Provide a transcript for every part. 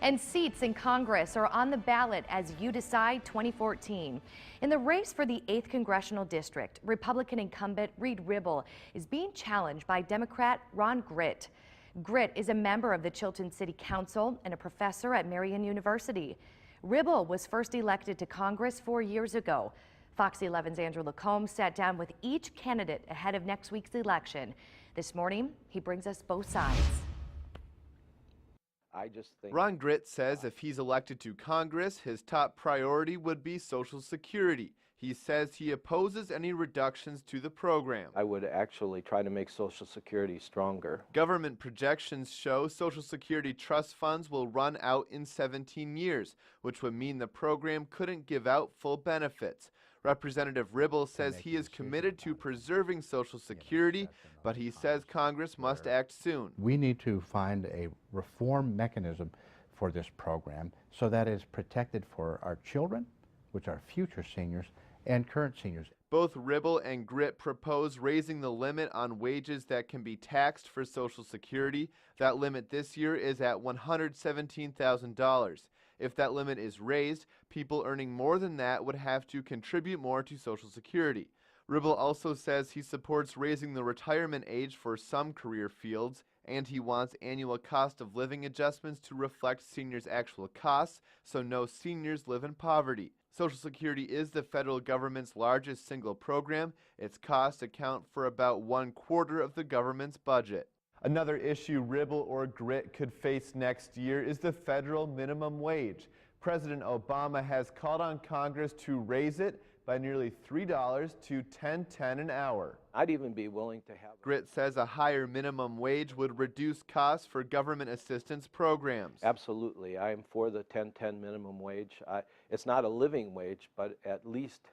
And seats in Congress are on the ballot as You Decide 2014. In the race for the 8th Congressional District, Republican incumbent Ribble is being challenged by Democrat Ron Gruett. Gruett is a member of the Chilton City Council and a professor at Marian University. Ribble was first elected to Congress 4 years ago. Fox 11's LaCombe sat down with each candidate ahead of next week's election. This morning, he brings us both sides. Ron Gruett says if he's elected to Congress, his top priority would be Social Security. He says he opposes any reductions to the program. I would actually try to make Social Security stronger. Government projections show Social Security trust funds will run out in 17 years, which would mean the program couldn't give out full benefits. Representative Ribble says he is committed to preserving Social Security, but he says Congress must act soon. We need to find a reform mechanism for this program so that it's protected for our children, which are future seniors, and current seniors. Both Ribble and Gruett propose raising the limit on wages that can be taxed for Social Security. That limit this year is at $117,000. If that limit is raised, people earning more than that would have to contribute more to Social Security. Ribble also says he supports raising the retirement age for some career fields, and he wants annual cost of living adjustments to reflect seniors' actual costs, so no seniors live in poverty. Social Security is the federal government's largest single program. Its costs account for about 1/4 of the government's budget. Another issue Ribble or Gruett could face next year is the federal minimum wage. President Obama has called on Congress to raise it by nearly $3 to $10.10 an hour. I'd even be willing to have... Gruett says a higher minimum wage would reduce costs for government assistance programs. Absolutely. I am for the 10-10 minimum wage. It's not a living wage, but at least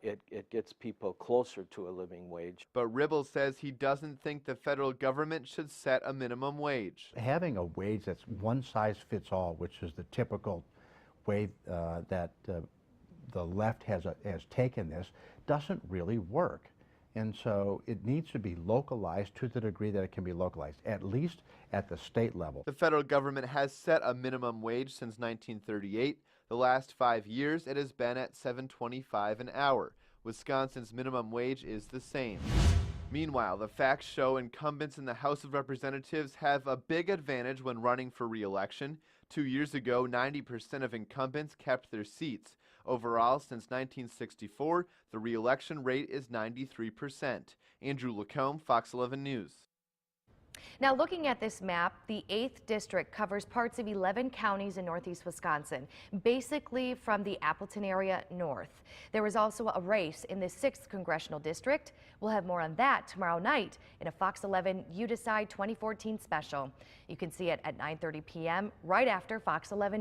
it gets people closer to a living wage. But Ribble says he doesn't think the federal government should set a minimum wage. Having a wage that's one size fits all, which is the typical way that the left has taken this, doesn't really work. And so it needs to be localized to the degree that it can be localized, at least at the state level. The federal government has set a minimum wage since 1938. The last 5 years, it has been at $7.25 an hour. Wisconsin's minimum wage is the same. Meanwhile, the facts show incumbents in the House of Representatives have a big advantage when running for re-election. 2 years ago, 90% of incumbents kept their seats. Overall, since 1964, the re-election rate is 93%. LaCombe, Fox 11 News. Now, looking at this map, the 8th District covers parts of 11 counties in northeast Wisconsin, basically from the Appleton area north. There is also a race in the 6th Congressional District. We'll have more on that tomorrow night in a Fox 11 You Decide 2014 special. You can see it at 9:30 p.m. right after Fox 11 News.